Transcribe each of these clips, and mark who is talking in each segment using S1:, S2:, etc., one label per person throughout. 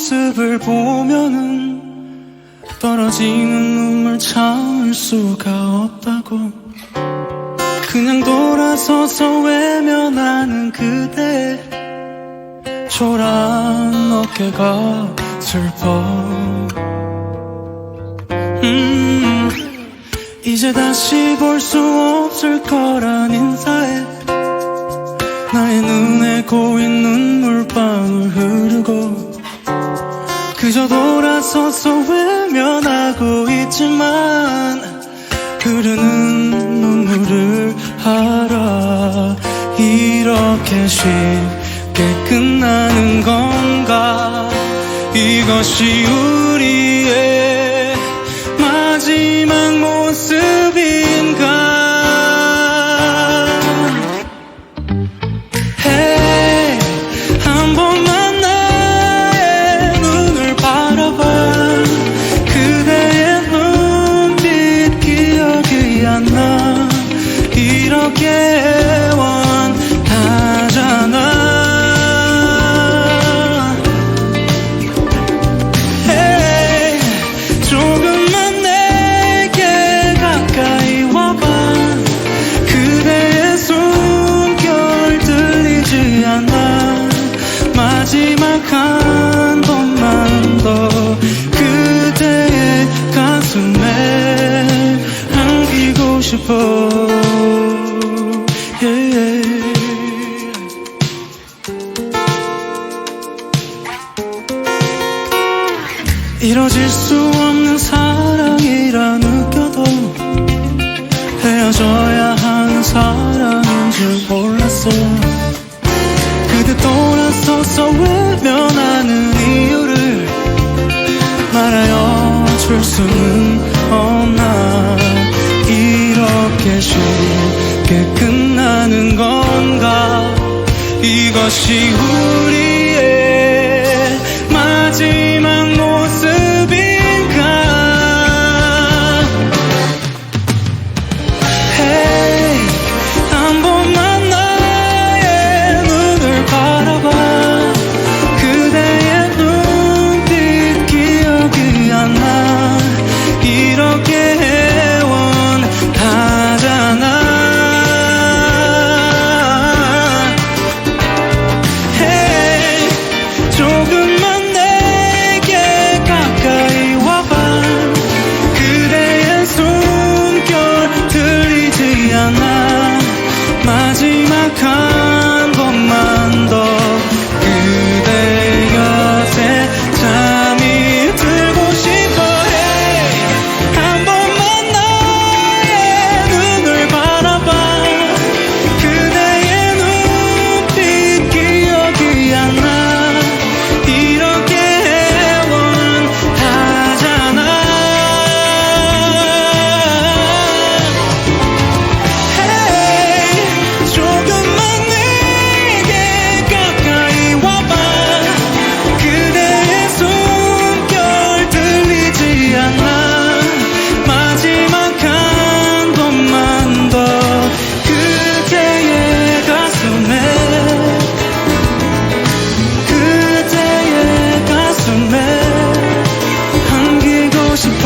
S1: 모습을 보면은 떨어지는 눈물 참을 수가 없다고. 그냥 돌아서서 외면하는 그대 초라한 어깨가 슬퍼. 이제 다시 볼 수 없을 거란 인사에 나의 눈에 고인 눈물방울 흐르고 그저 돌아서서 외면하고 있지만 흐르는 눈물을 알아. 이렇게 쉽게 끝나는 건가? 이것이 우리의 마지막 모습인가? Hey, 한 번만 나의 눈을 바라봐. 그대의 눈빛 기억이 안 나. 이렇게 애원하잖아. 마지막 한 번만 더 그대의 가슴에 안기고 싶어. yeah. 이뤄질 수 없는 사랑이라 느껴도 헤어져야 하는 사랑인 줄 몰랐어. 그대 돌아서서 외면하는 이유를 말하여 줄 수는 없나? 이렇게 쉽게 끝나는 건가? 이것이 우리의 마지막 모습인가? Hey, 한 번만 그대의 눈빛 기억이 안 나. 이렇게 애원하잖아. Hey, 조금만 내게 가까이 와봐. 그대의 숨결 들리지 않아. 마지막 한 번만 더 그대 곁에 잠이 들고 싶어 해. 한 번만 나의 눈을 바라봐. 그대의 눈빛 기억이 안 나. 이렇게 애원하잖아. Hey, 조금만 내게 가까이 와봐. 그대의 숨결 들리지 않아. 마지막 한 번만 더 그대의 가슴에 안기고 싶어.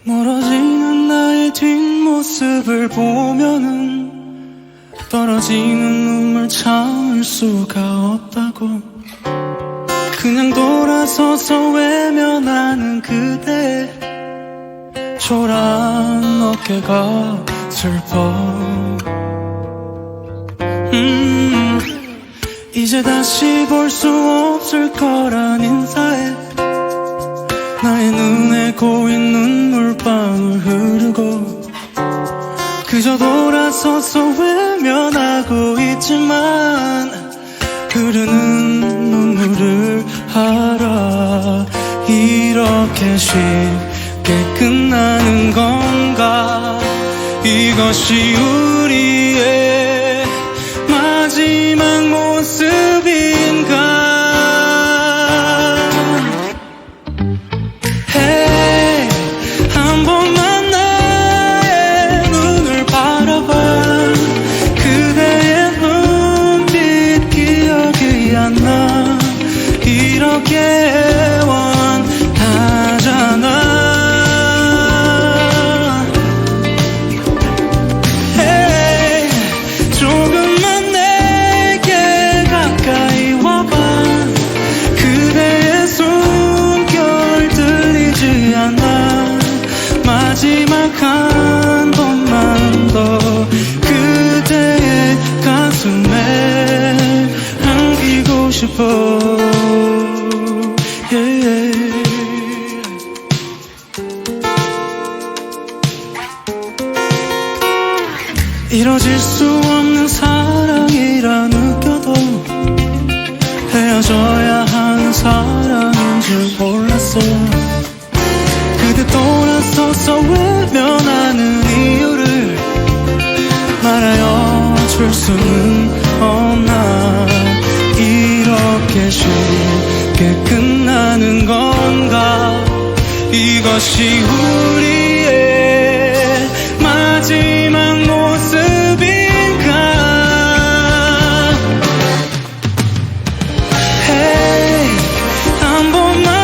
S1: 멀어지는 나의 뒷모습을 보면은 떨어지는 눈물 참을 수가 없다고. 그냥 돌아서서 외면하는 그대 초라한 어깨가 슬퍼. 이제 다시 볼 수 없을 거란 인사에 나의 눈에 고인 눈물방울 흐르고 그저 돌아서서 외면하고 있지만 흐르는 눈물을 알아. 이렇게 쉽게 끝나는 건가? 이것이 우리의 마지막 모습인가. Hey, 한 번만 나의 눈을 바라봐. 그대의 눈빛 기억이 안 나. 이렇게 애원하잖아. 마지막 한 번만 더 그대의 가슴에 안기고 싶어. yeah. 이뤄질 수 없는 사랑이라 느껴도 헤어져야 하는 사랑인 줄 몰랐어. 그대 돌아서서 외면하는 이유를 말하여 줄 수는 없나. 이렇게 쉽게 끝나는 건가. 이것이 우리의 마지막 모습인가. Hey, 한 번만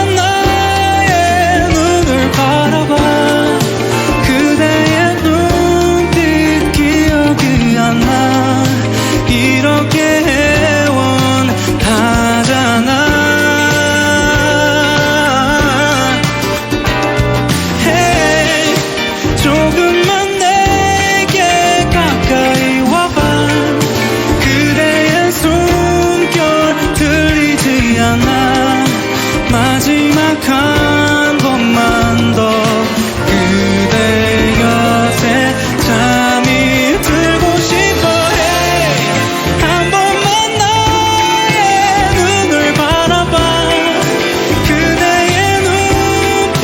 S1: 그대의 눈빛 기억이 안 나. 이렇게 애원하잖아. Hey, 조금만 내게 가까이 와봐. 그대의 숨결 들리지 않아. 마지막 한 번만 더 그대 곁에 잠이 들고 싶어. Hey, 한 번만 나의 눈을 바라봐. 그대의 눈빛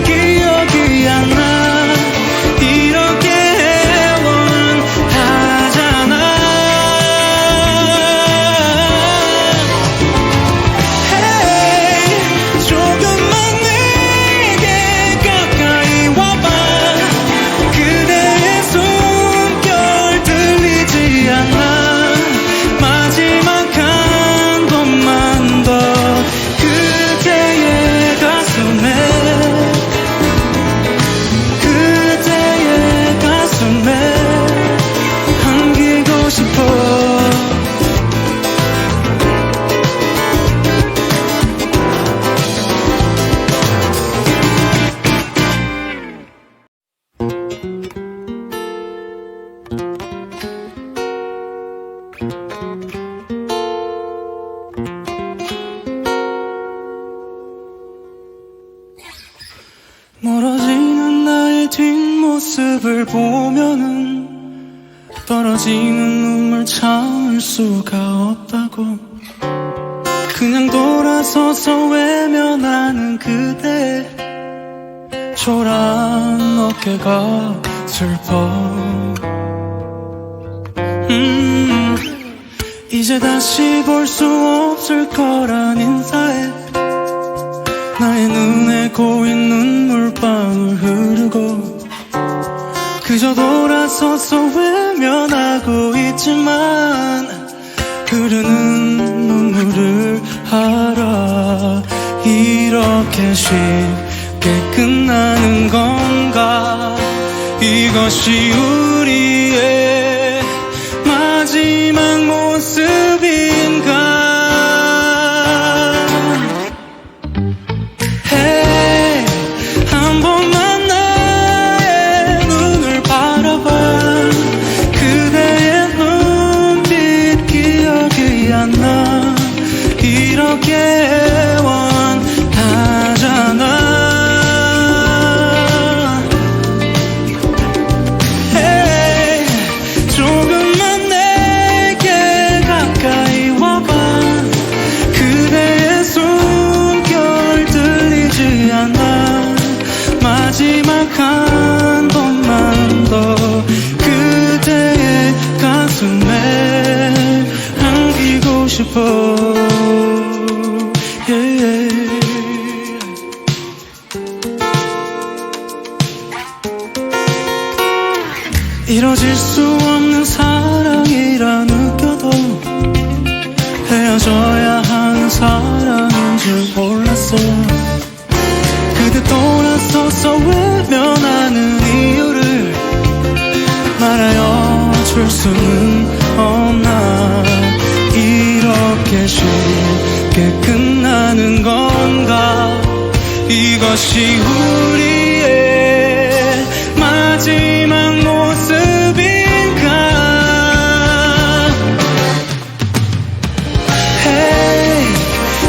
S1: 기억이 안 나. 이렇게 애원하잖아. Hey, 조금만 내게 가까이 와봐. 그대의 숨결 들리지 않아. 마지막 한 번만 더 그대의 가슴에 안기고 싶어. 멀어지는 나의 뒷모습을 보면은 떨어지는 눈물 참을 수가 없다고. 그냥 돌아서서 외면하는 그대 초라한 어깨가 슬퍼. 이제 다시 볼 수 없을 거란 인사에 나의 눈에 고인 눈물방울 흐르고. 그저 돌아서서 외면하고 있지만 흐르는 눈물을 알아. 이렇게 쉽게 끝나는 건가. 이것이 우리의 마지막 모습인가. Hey, 한 번만 나의 눈을 바라봐. 그대의 눈빛 기억이 안 나. 이렇게 애원하잖아. Hey, 이뤄질 수 없는 사랑이라 느껴도 헤어져야 하는 사랑인 줄 몰랐어. 그대 돌아서서 외면하는 이유를 말하여 줄 수는 없나. 이렇게 쉽게 끝나는 건가. 이것이 우리의 마지막 모습인가. Hey,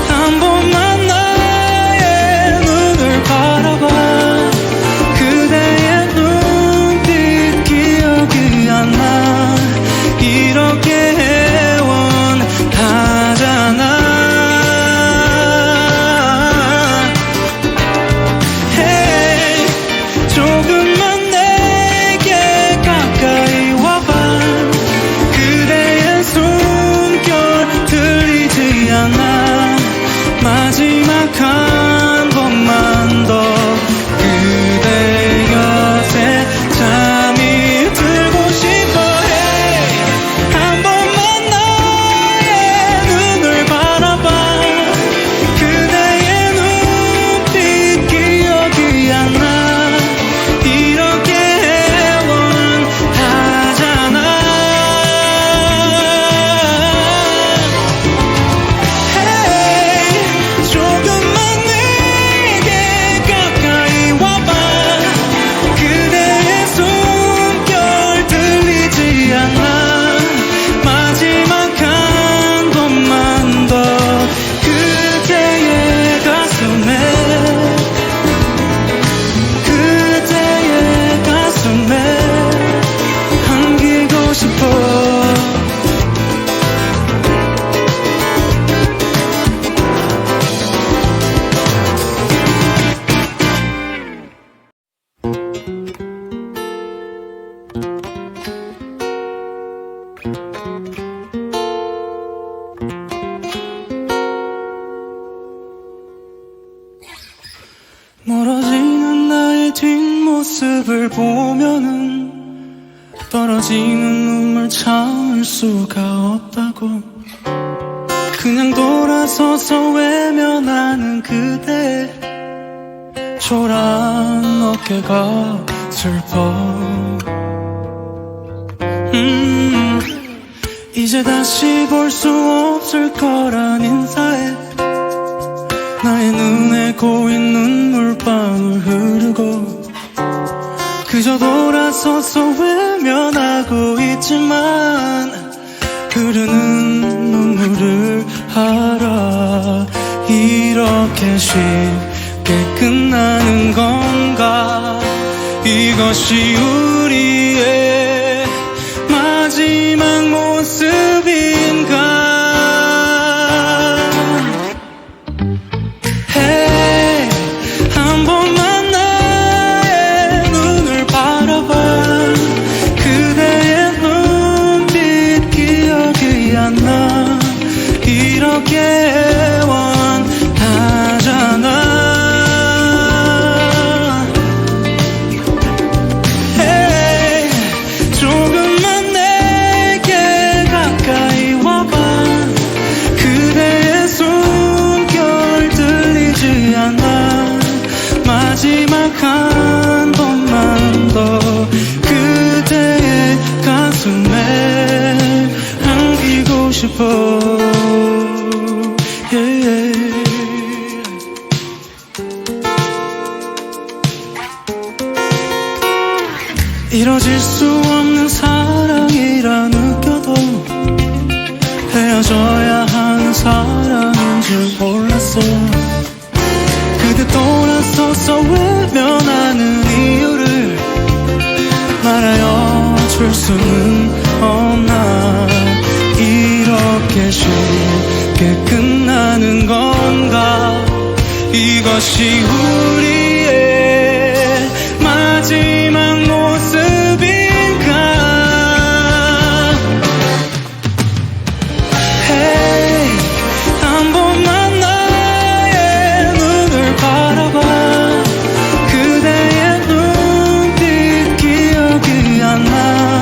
S1: 한 번만 나의 눈을 바라봐. 그대의 눈빛 기억이 안 나. 이렇게 애원하잖아. 마지막 한 번만 더 그대 곁에 잠이 들고 싶어. Hey, 한 번만 나의 눈을 바라봐. 그대의 눈빛 기억이 안 나. 이렇게 애원하잖아. 멀어지는 나의 뒷모습을 보면은 떨어지는 눈물 참을 수가 없다고. 그냥 돌아서서 외면하는 그대 초라한 어깨가 슬퍼. 이제 다시 볼 수 없을 거란 인사에 나의 눈에 고인 눈물방울 흐르고 그저 돌아서서 외면하고 있지만 흐르는 눈물을 알아. 이렇게 쉽게 끝나는 건가. 이것이 우리의 마지막 모습인가. 이렇게 애원하잖아. Hey, 조금만 내게 가까이 와봐. 그대의 숨결 들리지 않아. 마지막 한 번만 더 그대의 가슴에 안기고 싶어. 이뤄질 수 없는 사랑이라 느껴도 헤어져야 하는 사랑인 줄 몰랐어. 그대 돌아서서 외면하는 이유를 말하여 줄 수는 없나. 이렇게 쉽게 끝나는 건가. 이것이 우리의 마지막 모습인가. Hey, 한 번만 나의 눈을 바라봐. 그대의 눈빛 기억이 안 나.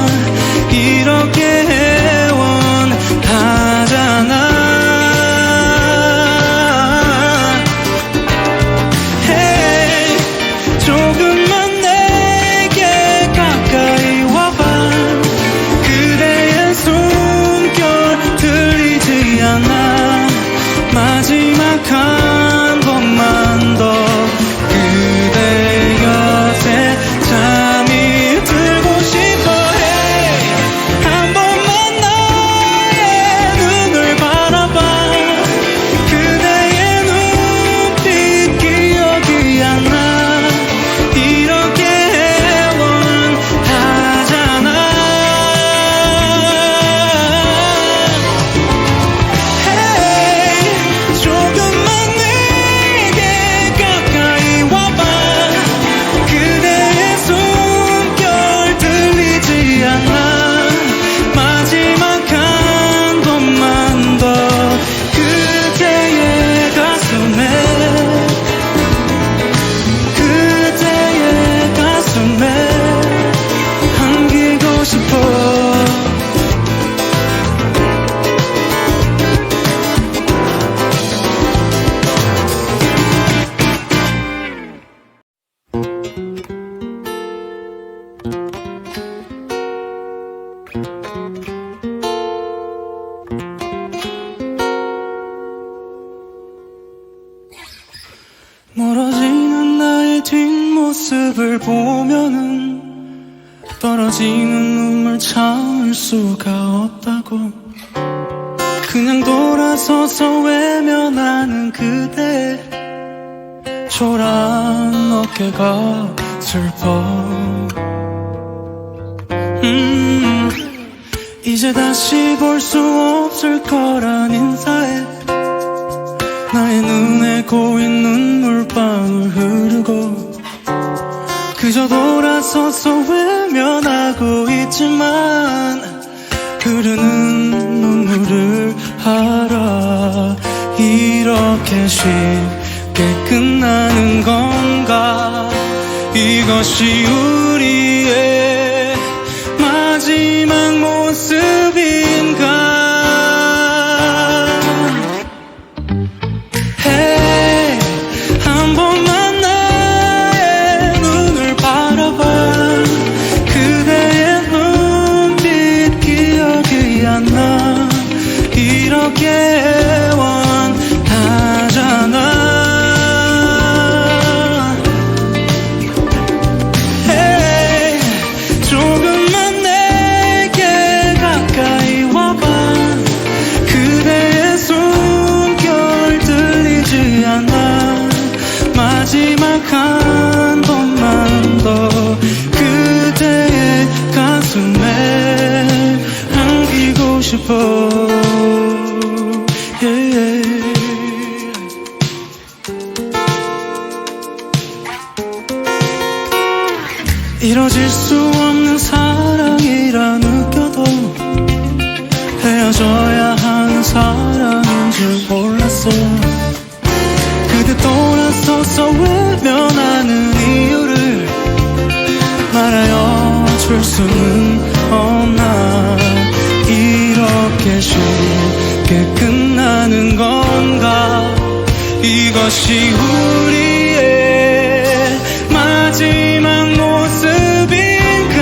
S1: 떨어지는 눈물 참을 수가 없다고 그냥 돌아서서 외면하는 그대 초라한 어깨가 슬퍼 이제 다시 볼 수 없을 거란 인사에 나의 눈에 고인 눈물방울 흐르고 그저 돌아서서 외면하고 있지만 흐르는 눈물을 알아 이렇게 쉽게 끝나는 건가 이것이 우리의 마지막 모습인가 Hey 한 번만 나의 눈을 바라봐 그대의 눈빛 기억이 안 나 이렇게 애원하잖아 마지막 한 번만 더 그대의 가슴에 안기고 싶어 이뤄질 수 없는 사랑이라 느껴도 헤어져야 하는 사랑인 줄 몰랐어 그대 돌아서서 외면하는 이유를 말하여 줄 수는 없나 이렇게 쉽게 끝나는 건가 이것이 우리의 마지막 모습인가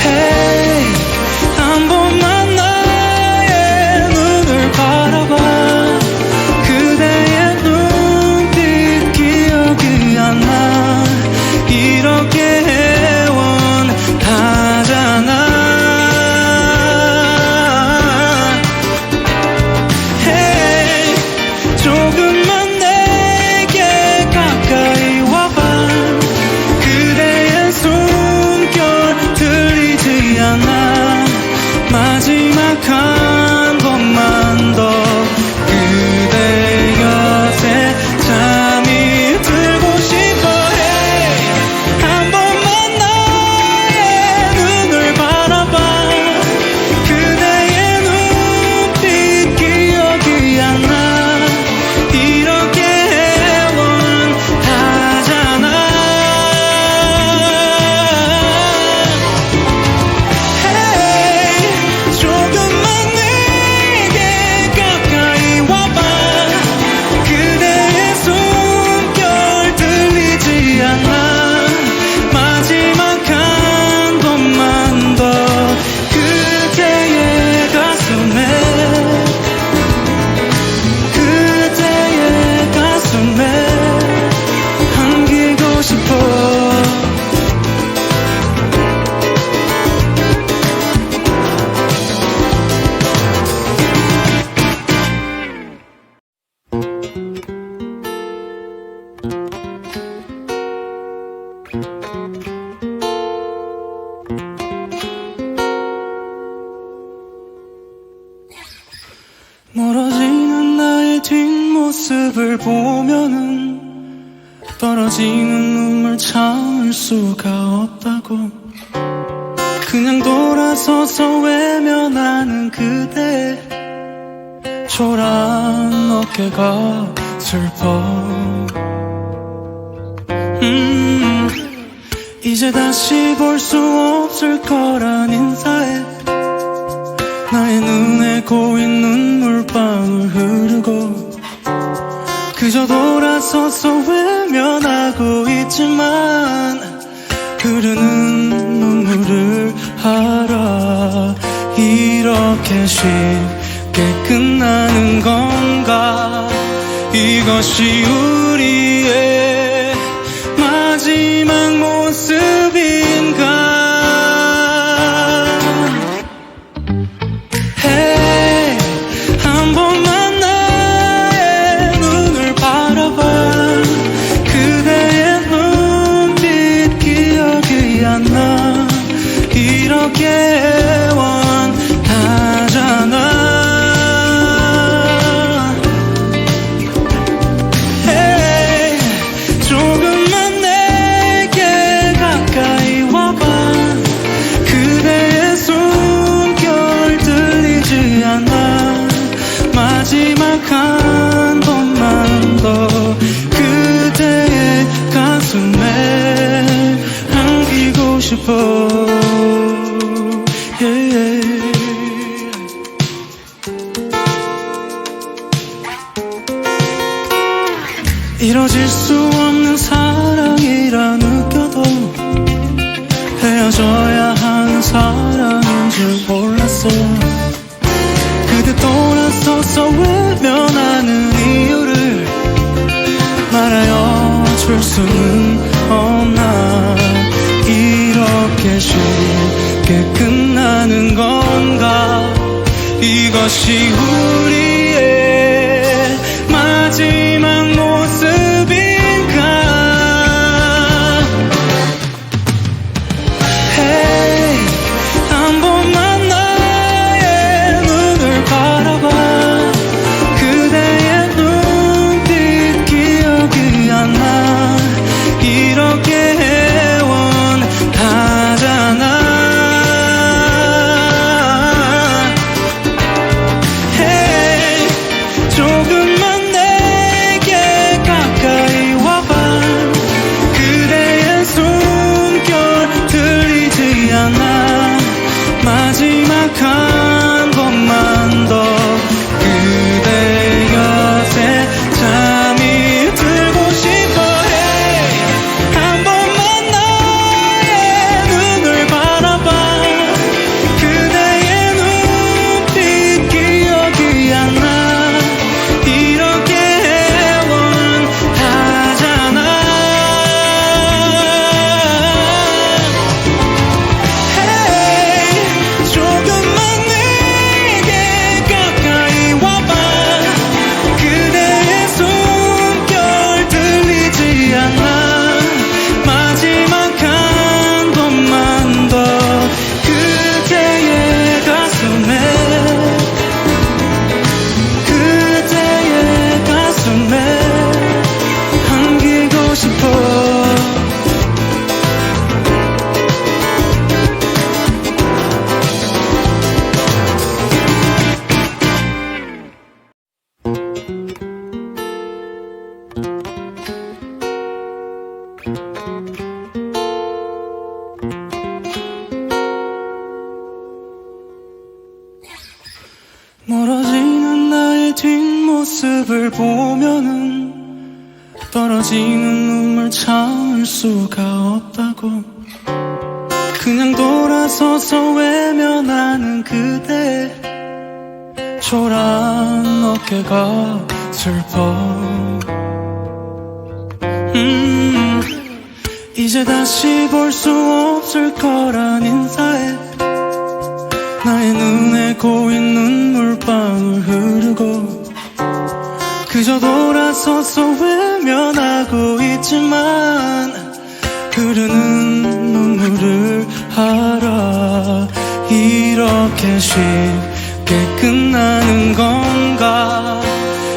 S1: Hey 한 번만 바라봐 그대의 눈빛 기억이 안 나 이렇게 애원하잖아 Hey 조금만 내게 가까이 와봐 그대의 숨결 들리지 않아 마지막 한 번만 더 그대 곁에 잠이 들고 싶어 Hey 한 번만 나의 눈을 바라봐 그대의 눈빛 기억이 안 나 이렇게 애원하잖아 Hey 조금만 내게 가까이 와봐 그대의 숨결 들리지 않아 마지막 한 번만 더 그대의 가슴에 안기고 싶어 멀어지는 나의 뒷모습을 보면은 떨어지는 눈물 참을 수가 없다고 그냥 돌아서서 외면하는 그대 초라한 어깨가 슬퍼 이제 다시 볼 수 없을 거란 인사에 나의 눈에 고인 눈물방울 흐르고 그저 돌아서서 외면하고 있지만 흐르는 눈물을 알아 이렇게 쉽게 끝나는 건가 이것이 우리의 마지막 이렇게 원하잖아. Hey, 조금만 내게 가까이 와봐. 그대의 숨결 들리지 않아. 마지막 한 번만 더 그대의 가슴에 안기고 싶어. yeah. 이뤄질 수 없는 사랑이라 느껴도 헤어져야 하는 사랑인 줄 몰랐어. 그대 돌아서서 외면하는 이유를 말하여 줄 수는 없나. 이렇게 쉽게 끝나는 건가. 이것이 우리의 마지막 모습인가. Hey, 한 번만 나의 눈을 바라봐. 그대의 눈빛 기억이 안 나. 이렇게 원하잖아. Hey, 조금만 내게 가까이 와봐. 그대의 숨결 들리지 않아. 마지막 한 번만 더 그대 곁에 잠이 들고 싶어. Hey, 한 번만 나의 눈을 바라봐. 그대의 눈빛 기억이 안 나. 이렇게 원하잖아. Hey, 조금만 내게 가까이 와봐. 그대의 숨결 들리지 않아. 마지막 한 번만 더 그대의 가슴에 안기고 싶어. 멀어지는 나의 뒷모습을 보면은 떨어지는 눈물 참을 수가 없다고. 그냥 돌아서서 외면하는 그대 초라한 어깨가 슬퍼. 이제 다시 볼 수 없을 거란 인사에 나의 눈에 고인 눈물방울 흐르고. 그저 돌아서서 외면하고 있지만 흐르는 눈물을 알아. 이렇게 쉽게 끝나는 건가.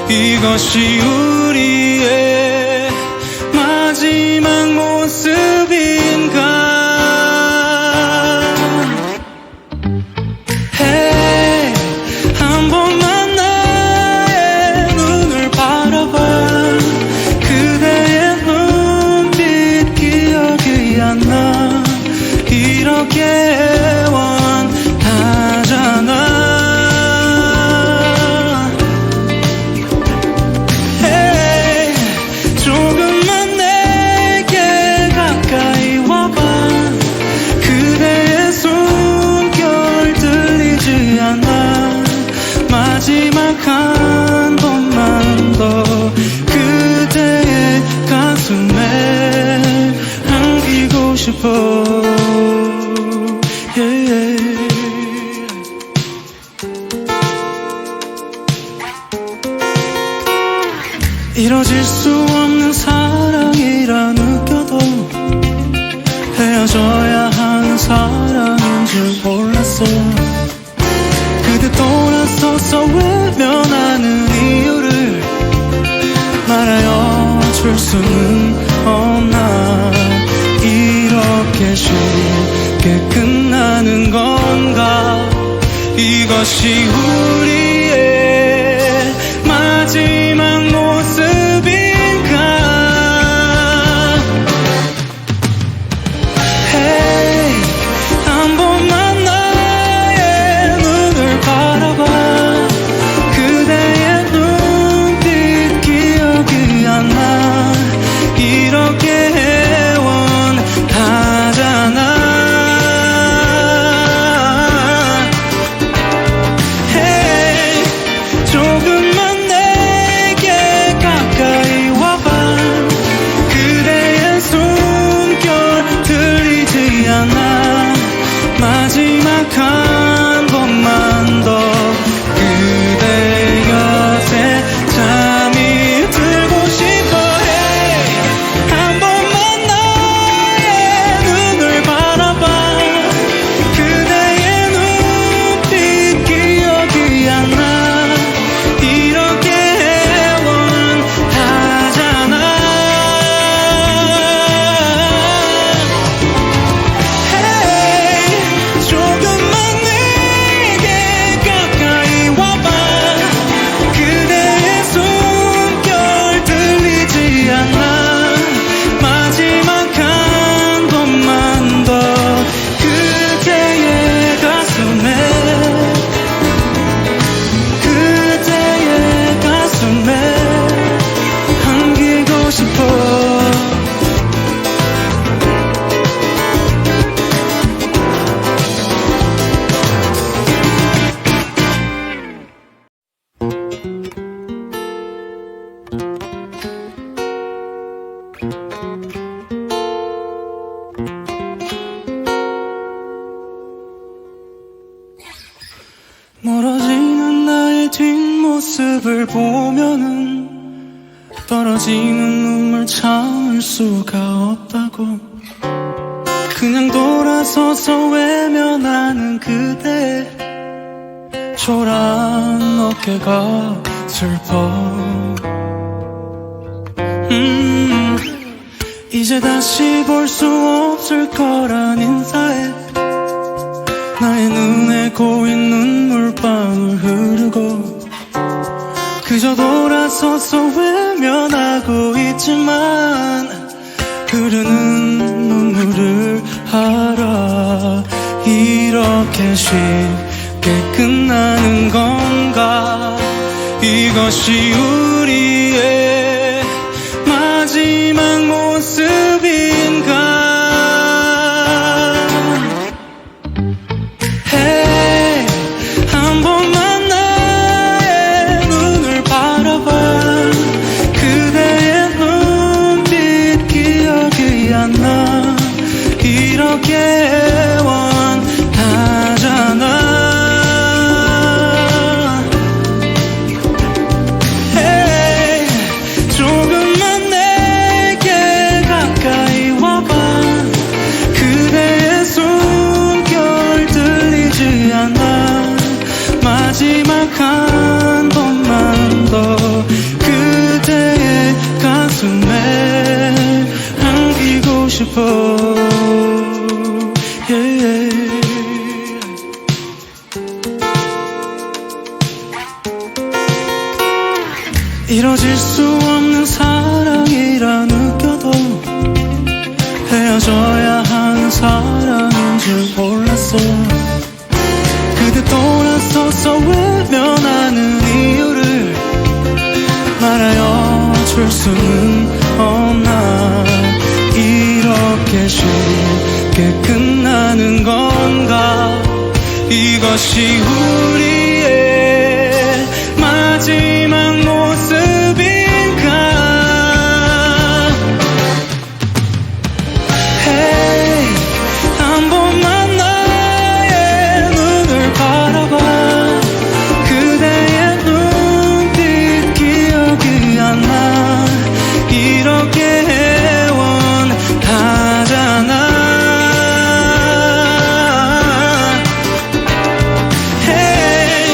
S1: 이것이 우리의 마지막 모습인가. Hey, 한 번만 나의 눈을 바라봐. 그대의 눈빛 기억이 안 나. 이렇게 원하잖아. Hey, 조금만 내게 가까이 와봐. 그대의 숨결 들리지 않아. 마지막 한 번만 더 그대의 가슴에 안기고 싶어. yeah. 이뤄질 수 없는 사랑이라 느껴도 헤어져야 하는 사랑인 줄 수는 없나. 이렇게 쉽게 끝나는 건가. 이것이 우리의 마지막 모습인가. Hey, 한 번만 나의 눈을 바라봐. 그대의 눈빛 기억이 안 나. 이렇게 애원하잖아. Hey, 조금만 내게 가까이 와봐. 그대의 숨결 들리지 않아. 마지막 한 번만 더 그대 곁에 잠이 들고 싶어. Hey, 한 번만 나의 눈을 바라봐. 그대의 눈빛 기억이 안 나. 이렇게 애원하잖아. Hey, 조금만 내게 가까이 와봐. 그대의 숨결 들리지 않아. 마지막 한 번만 더 그대의 가슴에, 그대의 가슴에 안기고 싶어. 멀어지는 나의 뒷모습을 보면은 떨어지는 눈물 참을 수가 없다고. 그냥 돌아서서 외면하는 그대 초라한 어깨가 슬퍼. 이제 다시 볼 수 없을 거란 인사에 나의 눈에 고인 눈물방울 흐르고. 그저 돌아서서 외면하고 있지만 흐르는 눈물을 알아. 이렇게 쉽게 끝나는 건가. 이것이 우리의 마지막 모습인가. Hey, 한 번만 나의 눈을 바라봐. 그대의 눈빛 기억이 안 나. 이렇게 애원하잖아. Hey, 조금만 내게 가까이 와봐. 그대의 숨결 들리지 않아. 마지막 한 번만 더 그대의 가슴에 안기고 싶어. Yeah. 이뤄질 수 없는 사랑이라 느껴도 헤어져야 하는 사랑인 줄 몰랐어. 그대 돌아서서 외면하는 이유를 말하여 줄 수는 없나. 이렇게 쉽게 끝나는 건가. 이것이 우리의 마지막 모습인가. Hey, 한 번만 나의 눈을 바라봐. 그대의 눈빛 기억이 안 나. 이렇게 애원하잖아. Hey,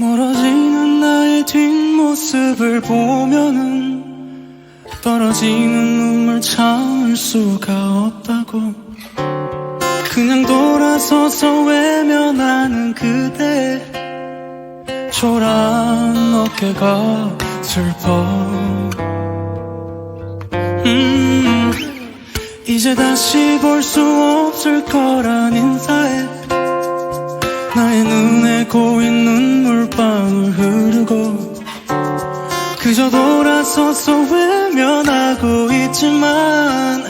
S1: 멀어지는 나의 뒷모습을 보면은 떨어지는 눈물 참을 수가 없다고. 그냥 돌아서서 외면하는 그대 초라한 어깨가 슬퍼. 이제 다시 볼 수 없을 거란 인사에 나의 눈에 고인 눈물방울 흐르고 그저 돌아서서 외면하고 있지만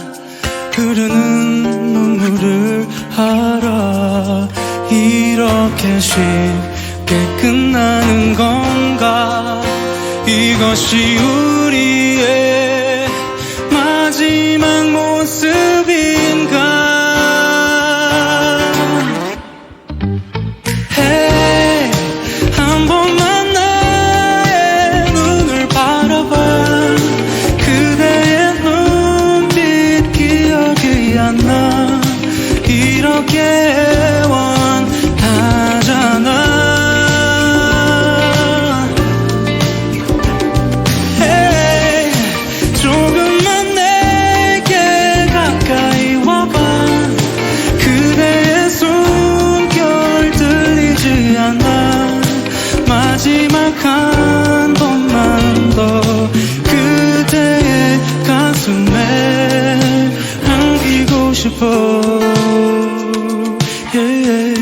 S1: 흐르는 눈물을 알아. 이렇게 쉽게 끝나는 건가? 이것이 우리의 마지막 모습인가? Hey, 한 번만 나의 눈을 바라봐. 그대의 눈빛 기억이 안 나. 이렇게 애원하잖아. Hey, 조금만 내게 가까이 와봐. 그대의 숨결 들리지 않아. 마지막 한 번만 더 그대의 가슴에 안기고 싶어. Yeah.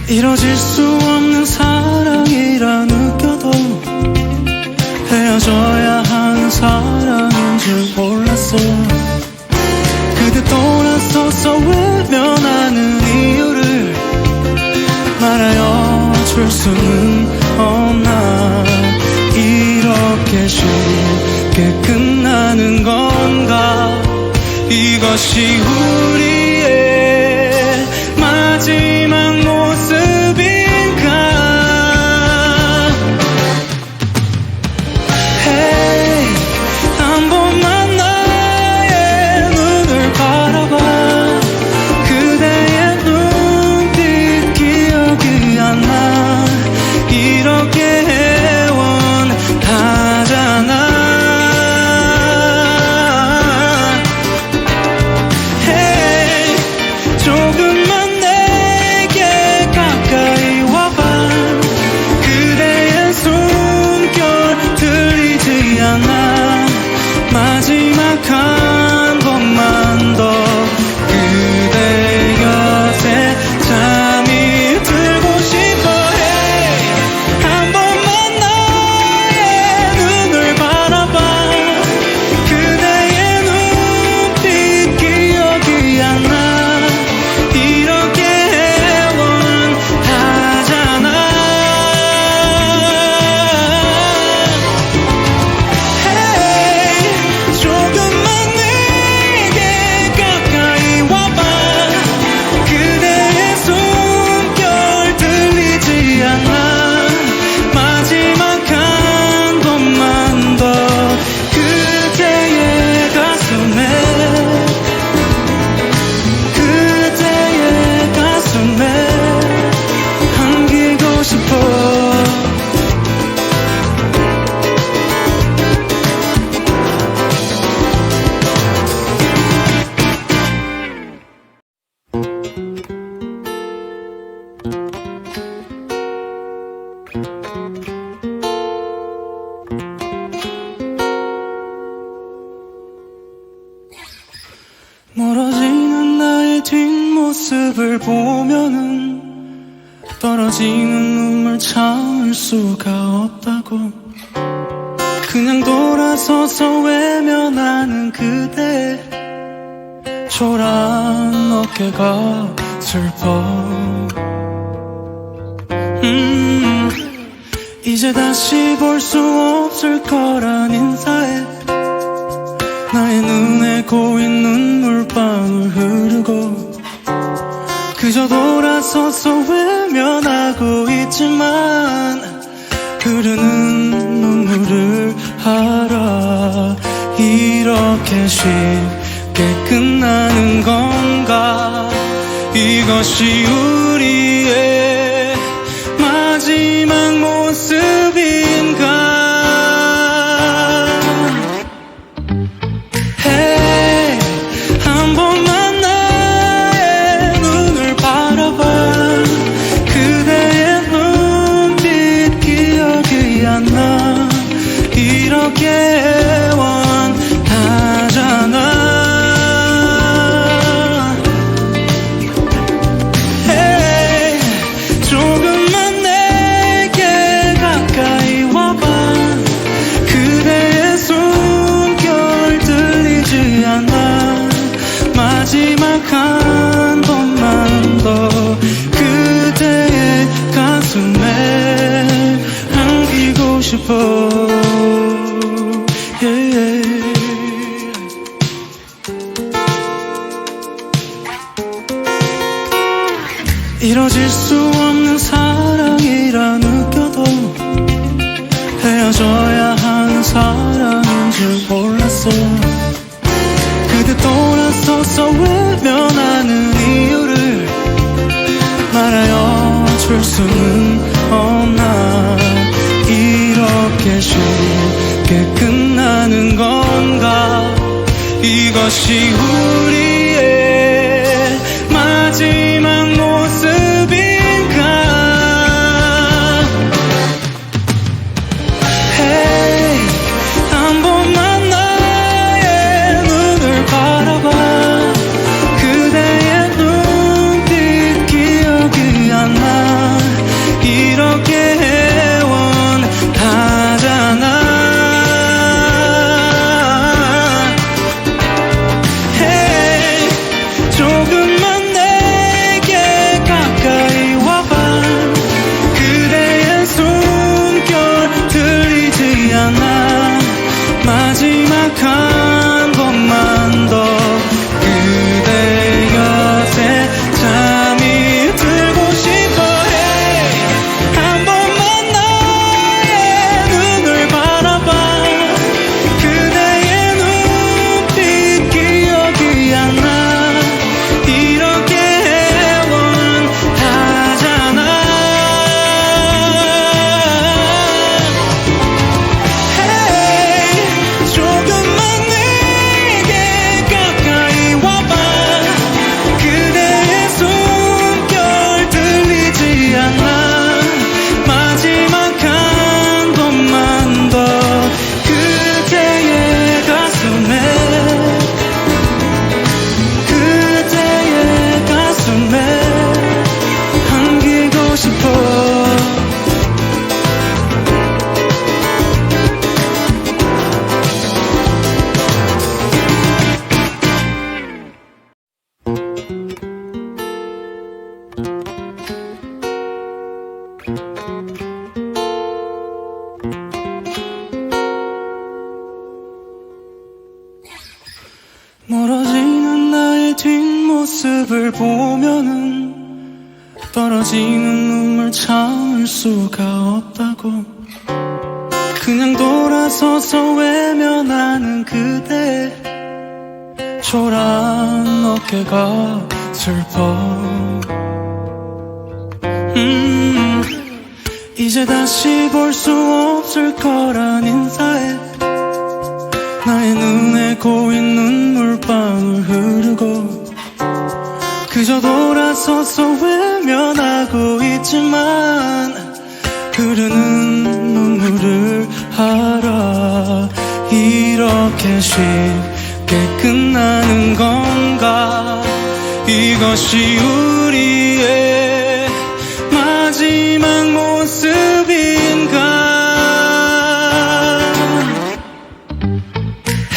S1: 이뤄질 수 없는 사랑이라 느껴도 헤어져야 하는 사랑인 줄 몰랐어. 그대 돌아서서 외면하는 이유를 말하여 줄 수는 없나? 이렇게 쉽게 끝나는 건가? 이것이 우리의 마지막 모습인가? Hey, 한 번만 나의 눈을 바라봐. 그대의 눈빛 기억이 안 나. 이렇게 애원하잖아. Hey, 조금만 내게 가까이 와봐. 그대의 숨결 들리지 않아. 마지막 한 번만 더 그대 곁에 잠이 들고 싶어. Hey, 한 번만 나의 눈을 바라봐. 그대의 눈빛 기억이 안 나. 이렇게 애원하잖아. Hey, 조금만 내게 가까이 와봐. 그대의 숨결 들리지 않아. 마지막 한 번만 더 그대의 가슴에 그대의 가슴에 안기고 싶어. 멀어지는 나의 뒷모습을 보면은 떨어지는 눈물 참을 수가 없다고. 그냥 돌아서서 외면하는 그대 초라한 어깨가 슬퍼. 이제 다시 볼 수 없을 거란 인사에 나의 눈에 고인 눈물방울 흐르고 그저 돌아서서 외면하고 있지만 흐르는 눈물을 알아. 이렇게 쉽게 끝나는 건가? 이것이 우리의 마지막 모습인가? Hey, 한 번만 나의 눈을 바라봐. 그대의 눈빛 기억이 안 나. 이렇게 애원하잖아. 마지막 한 번만 더 그대의 가슴에 안기고 싶어. yeah. 이뤄질 수 없는 사랑이라 느껴도 헤어져야 하는 사랑인 줄 몰랐어. 그대 돌아서서 외면하는 이유를 말하여 줄 수는 없나? 이렇게 쉽게 끝나는 건가? 이것이 우리의 마지막 모습인가? Hey, 한 번만 바라봐. 그대의 눈빛 기억이 안 나. 이렇게 애원하잖아. Hey, 조금만 내게 가까이 와봐. 그대의 숨결 들리지 않아. 마지막 한 번만 더 그대 곁에 잠이 들고 싶어. Hey, 한 번만 나의 눈을 바라봐. 그대의 눈빛 기억이 안 나. 이렇게 애원하잖아. Hey, 조금만 내게 가까이 와봐. 그대의 숨결 들리지 않아. 마지막 한 번만 더 그대의 가슴에 안기고 싶어. 멀어지는 나의 뒷모습을 보면은 떨어지는 눈물 참을 수가 없다고. 그냥 돌아서서 외면하는 그대 초라한 어깨가 슬퍼. 이제 다시 볼 수 없을 거란 인사에 나의 눈에 고인 눈물방울 흐르고 그저 돌아서서 외면하고 있지만 흐르는 눈물을 알아. 이렇게 쉽게 끝나는 건가? 이것이 우리의 마지막 모습인가?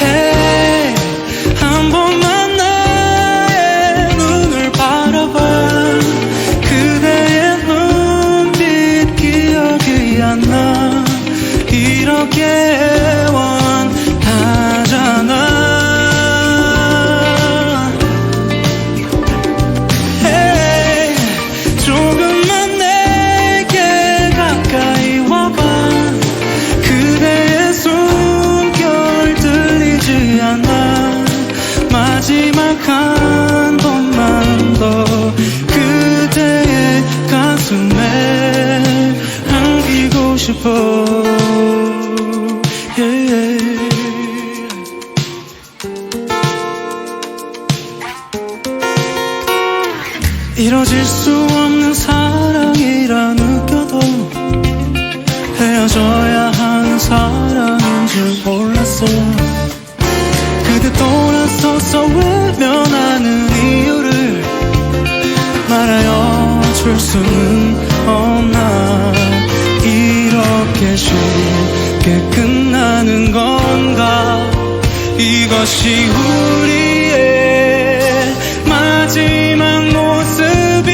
S1: Hey, 한 번만 나의 눈을 바라봐. 그대의 눈빛 기억이 안 나. 이렇게 애원하잖아. Hey, 조금만 내게 가까이 한 번만 더 그대의 가슴에 안기고 싶어. 이뤄질 수 없는 사랑이라 느껴도 헤어져야 하는 사랑인 줄 몰랐어. 그대 돌아서서 외면하는 이유를 말하여 줄 수는 없나. 이렇게 쉽게 끝나는 건가. 이것이 우리의 마지막 모습인가.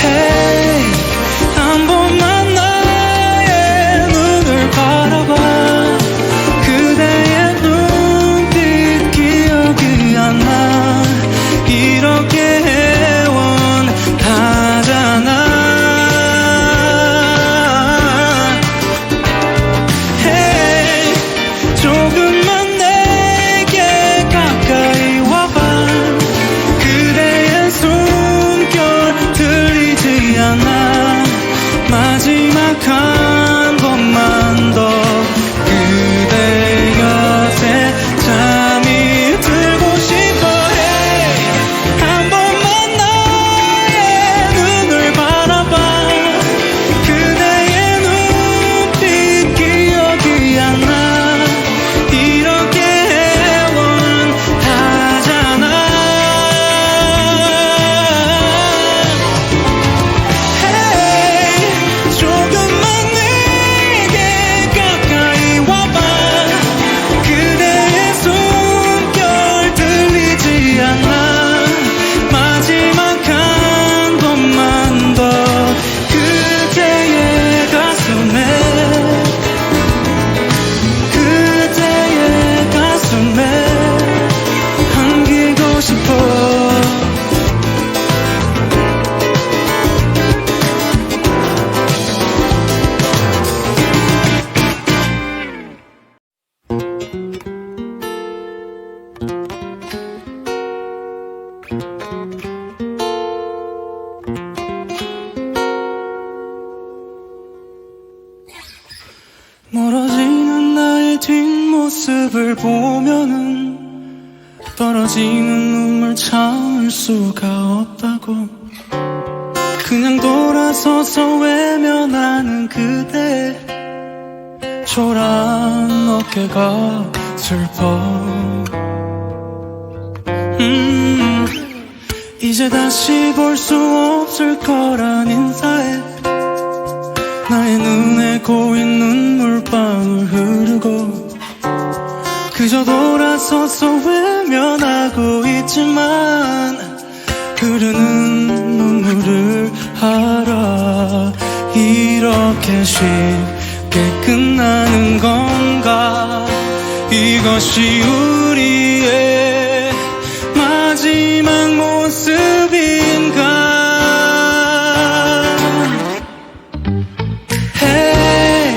S1: Hey, 한 번만 나의 눈을 바라봐. 그대의 눈빛 기억이 안 나. 이렇게 애원하잖아. Hey, 조금만 내게 가까이 와봐. 그대의 숨결 들리지 않아. 마지막 한 번만 더 그대 곁에 잠이 들고 싶어. Hey, 한 번만 나의 눈을 바라봐. 그대의 눈빛 기억이 안 나. 이렇게 애원하잖아. Hey, 조금만 내게 가까이 와봐. 그대의 숨결 들리지 않아. 마지막 한 번만 더 그대의 가슴에 그대의 가슴에 안기고 싶어. 멀어지는 나의 뒷모습을 보면은 떨어지는 눈물 참을 수가 없다고. 그냥 돌아서서 외면하는 그대 초라한 어깨가 슬퍼. 이제 다시 볼 수 없을 거란 인사에 나의 눈에 고인 눈물방울 흐르고 그저 돌아서서 외면하고 있지만 흐르는 눈물을 알아. 이렇게 쉽게 끝나는 건가. 이것이 우리의 마지막 모습인가. Hey,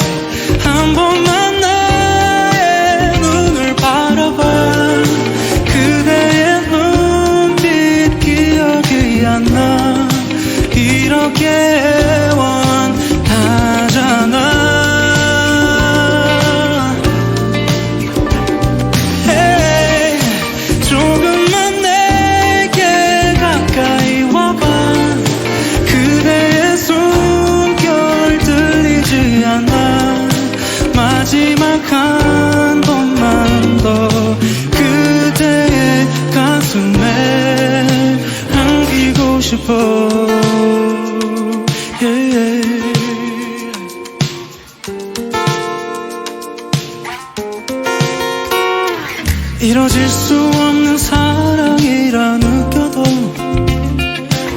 S1: 한 번만 나의 눈을 바라봐. 그대의 눈빛 기억이 안 나. 이렇게 애원하잖아. Hey, 조금만 내게 가까이 와봐. 그대의 숨결 들리지 않아. 마지막 한 번만 더 그대의 가슴에 안기고 싶어. 이뤄질 수 없는 사랑이라 느껴도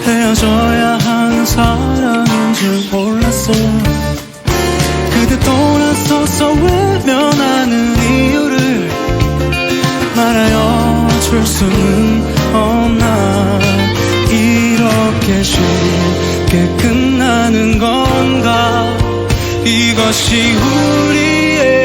S1: 헤어져야 하는 사랑인 줄 몰랐어. 그대 돌아서서 외면하는 이유를 말하여 줄 수는 없나. 이렇게 쉽게 끝나는 건가. 이것이 우리의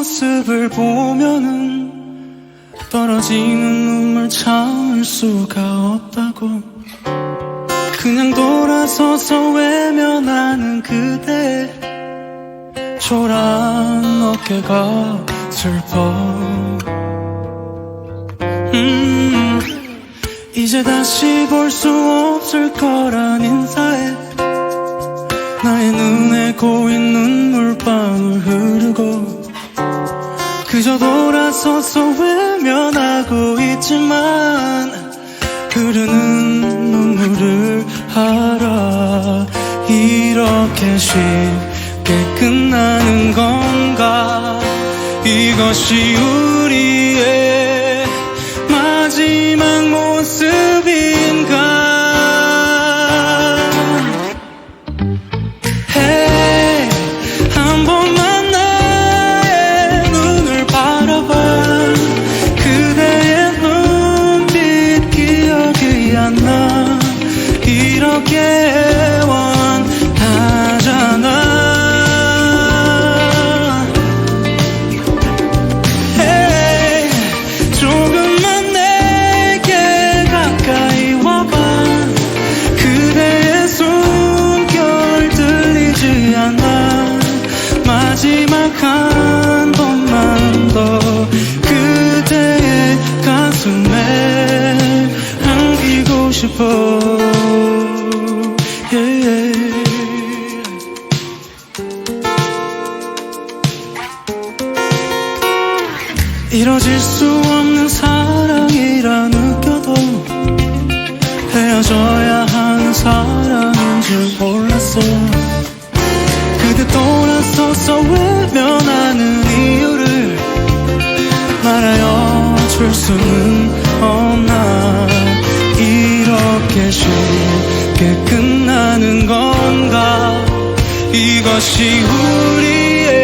S1: 뒷모습을 보면은 떨어지는 눈물 참을 수가 없다고. 그냥 돌아서서 외면하는 그대 초라한 어깨가 슬퍼. 이제 다시 볼 수 없을 거란 인사에 나의 눈에 고인 눈물방울 흐르고 그저 돌아서서 외면하고 있지만 흐르는 눈물을 알아. 이렇게 쉽게 끝나는 건가? 이것이 우리의 마지막 모습인가? Hey, 한 번만 나의 눈을 바라봐. 그대의 눈빛 기억이 안 나. 이렇게 애원하잖아. 마지막 한 번만 더 그대의 가슴에 안기고 싶어. yeah. 이뤄질 수 없는 사랑이라 느껴도 헤어져야 하는 사랑인 줄 몰랐어. 그대 돌아서서 외면하는 이유를 말하여 줄 수는 없나? 이렇게 쉽게 끝나는 건가? 이것이 우리의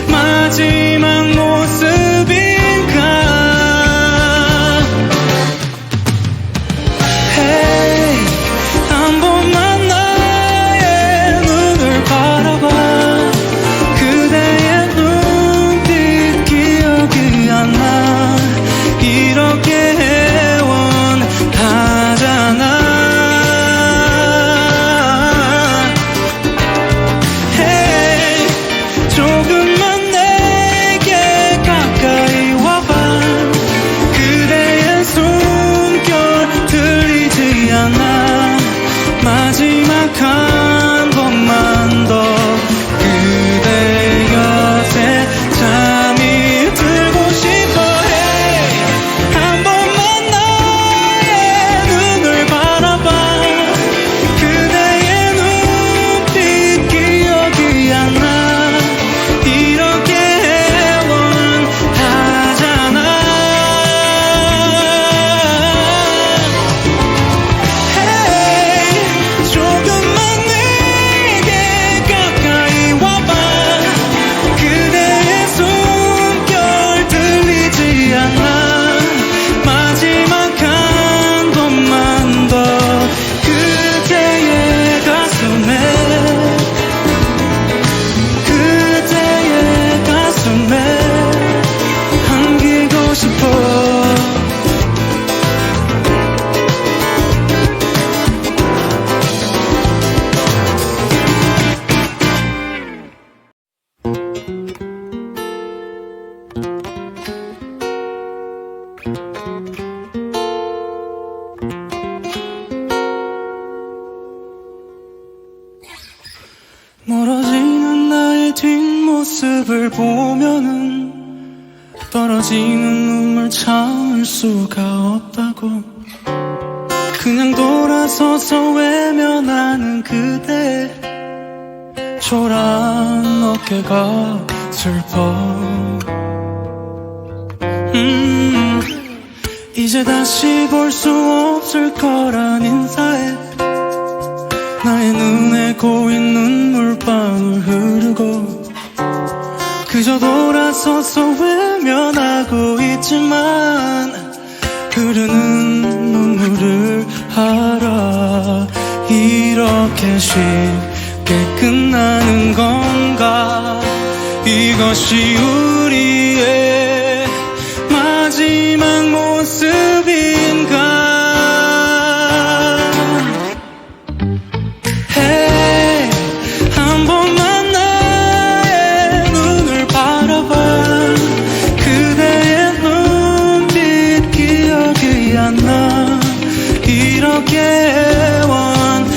S1: 마지막 모습인가? Hey, 한 번만 그대의 눈빛 기억이 안 나. 이렇게 애원하잖아. Hey, 조금만 내게 가까이 와봐. 그대의 숨결 들리지 않아. 마지막 한 번만 더 그대 곁에 잠이 들고 싶어. Hey, 한 번만 나의 눈을 바라봐. 그대의 눈빛 기억이 안 나. 이렇게 애원하잖아. Hey, 조금만 내게 가까이 와봐. 그대의 숨결 들리지 않아. 마지막 한 번만 더 그대의 가슴에 안기고 싶어. 멀어지는 나의 뒷모습을 보면은 떨어지는 눈물 참을 수가 없다고. 그냥 돌아서서 외면하는 그대 초라한 어깨가 슬퍼. 이제 다시 볼 수 없을 거란 인사에 나의 눈에 고인 눈물방울 흐르고 그저 돌아서서 외면하고 있지만 흐르는 눈물을 알아. 이렇게 쉽게 끝나는 건가? 이것이 우리의 마지막 모습인가. Hey, 한 번만 나의 눈을 바라봐. 그대의 눈빛 기억이 안 나. 이렇게 애원하잖아.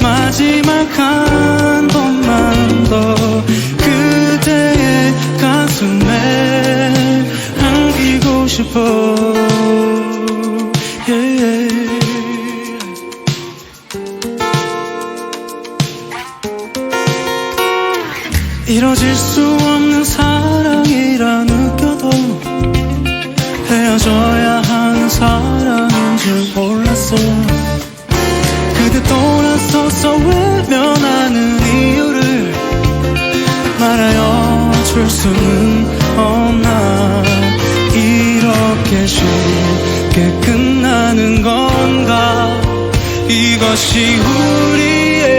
S1: 마지막 한 번만 더 그대의 가슴에 안기고 싶어. yeah. 이뤄질 수 없는 사랑이라 느껴도 헤어져야 하는 사랑인 줄 몰랐어. 그대 돌아서서 외면하는 이유를 말하여 줄 수는 없나. 이렇게 쉽게 끝나는 건가. 이것이 우리의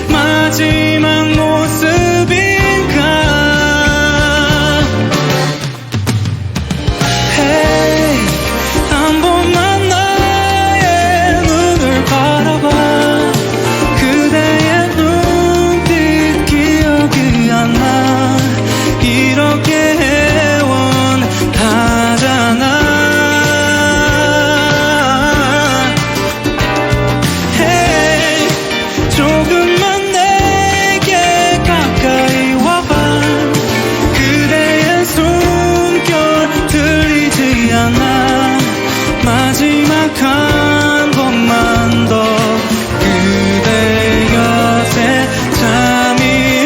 S1: 마지막 모습인가. Hey, 한 번만 그대의 눈빛 기억이 안 나. 이렇게 애원하잖아. Hey, 조금만 내게 가까이 와봐. 그대의 숨결 들리지 않아. 마지막 한 번만 더 그대 곁에 잠이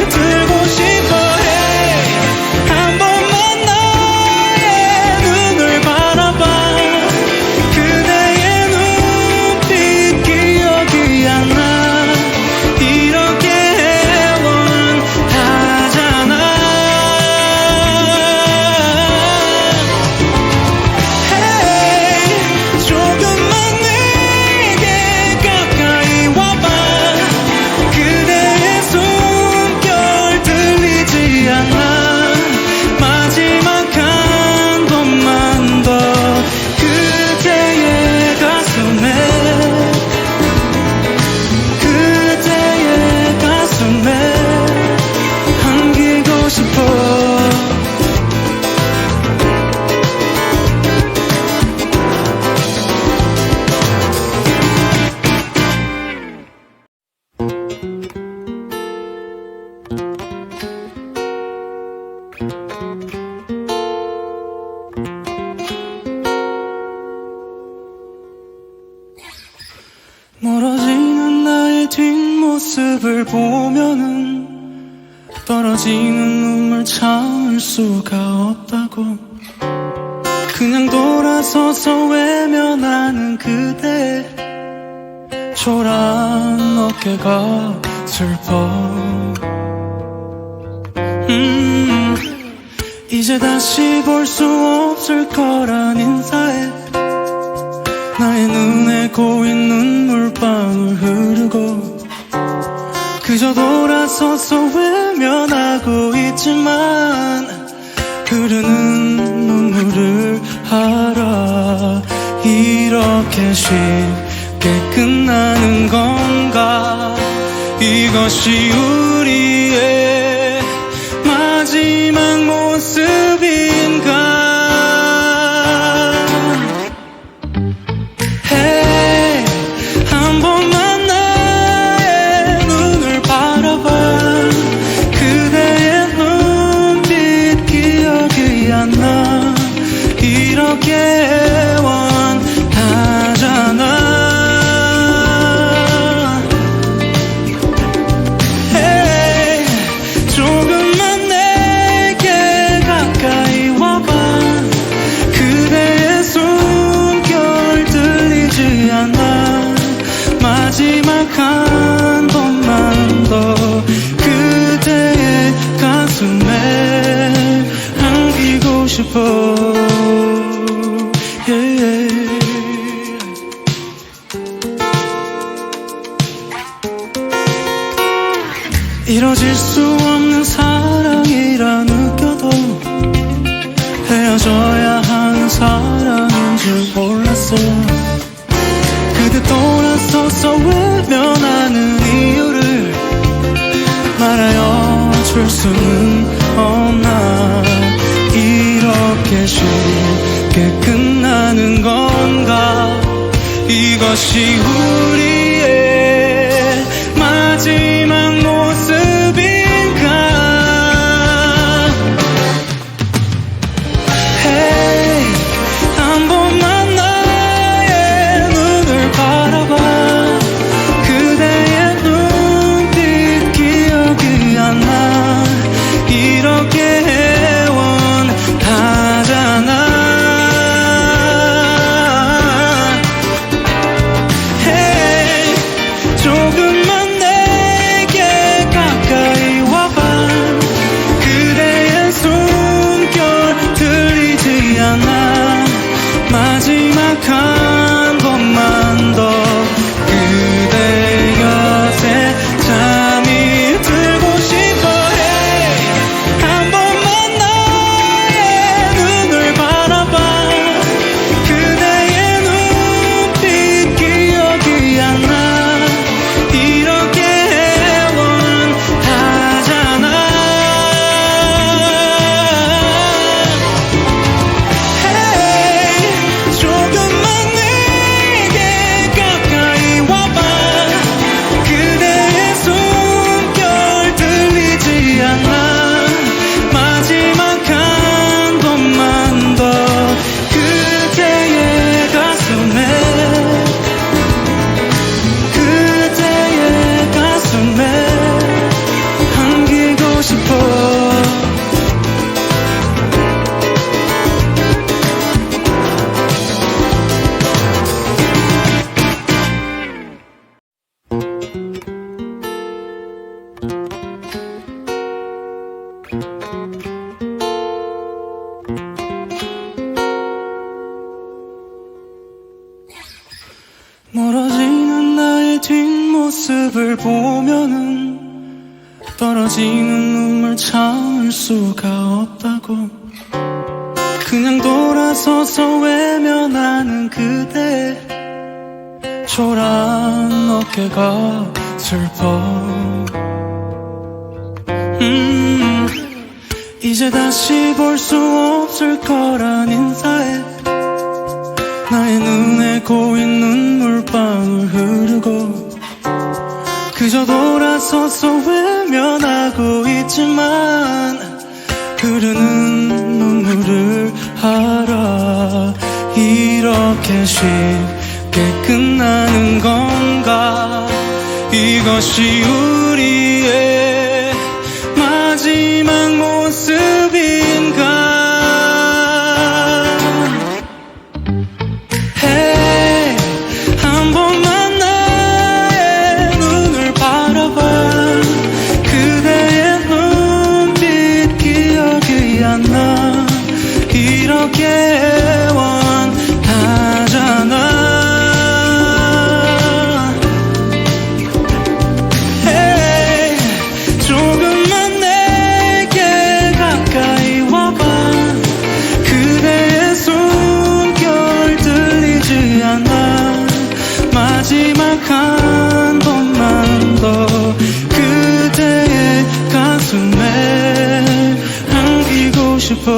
S1: 들고 싶어. Hey, 한 번만 나의 눈을 바라봐. 그대의 눈빛 기억이 안 나. 이렇게 애원하잖아. Hey, 조금만 내게 가까이 와봐. 그대의 숨결 들리지 않아. 마지막 한 번만 더 그대의 가슴에 안기고 싶어. 멀어지는 나의 뒷모습을 보면은 떨어지는 눈물 참을 수가 없다고. 그냥 돌아서서 외면하는 그대 초라한 어깨가 슬퍼. 이제 다시 볼 수 없을 거란 인사에 나의 눈에 고인 눈물방울 흐르고. 그저 돌아서서 외면하고 있지만 흐르는 눈물을 알아. 이렇게 쉽게 끝나는 건가. 이것이 우리의 마지막 모습인가. Hey, 한 번만 나의 눈을 바라봐. 그대의 눈빛 기억이 안 나. 이렇게 애원하잖아. Hey, 이뤄질 수 없는 사랑이라 느껴도 헤어져야 하는 사랑인 줄 몰랐어. 그대 돌아서서 외면하는 이유를 말하여 줄 수는 없나. 이렇게 쉽게 끝나는 건가. 이것이 우리의 마지막 모습인가. Hey, 한 번만 나의 눈을 바라봐. 그대의 눈빛 기억이 안 나. 이렇게 애원하잖아. Hey, 조금만 내게 가까이 와봐. 그대의 숨결 들리지 않아. 마지막 한 번만 더 그대 곁에 잠이 들고 싶어. Hey, 한 번만 나의 눈을 바라봐. 그대의 눈빛 기억이 안 나. 이렇게 애원하잖아. Hey, 조금만 내게 가까이 와봐. 그대의 숨결 들리지 않아. 마지막 한 번만 더 그대의 가슴에, 그대의 가슴에 안기고 싶어. 멀어지는 나의 뒷모습을 보면은 떨어지는 눈물 참을 수가 없다고. 그냥 돌아서서 외면하는 그대 초라한 어깨가 슬퍼. 이제 다시 볼 수 없을 거란 인사에 나의 눈에 고인 눈물방울 흐르고. 그저 돌아서서 외면하고 있지만 흐르는 눈물을 알아. 이렇게 쉽게 끝나는 건가. 이것이 우리의 마지막 모습인가. Hey, 한 번만 나의 눈을 바라봐. 그대의 눈빛 기억이 안 나. 이렇게 애원하잖아. Hey, 조금만 내게 가까이 와봐. 그대의 숨결 들리지 않아. 마지막 한 번만 더 그대의 가슴에 안기고 싶어.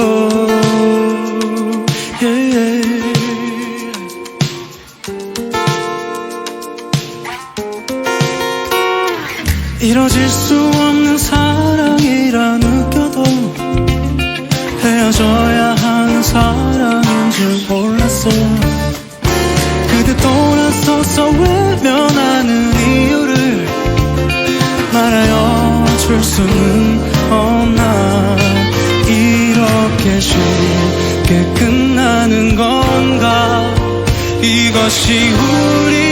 S1: Yeah. 이뤄질 수 없는 사랑이라 느껴도 헤어져야 하는 사랑인 줄 몰랐어. 그대 돌아서서 외면하는 이유를 말하여 줄 수는 없나. 이렇게 쉽게 끝나는 건가. 이것이 우리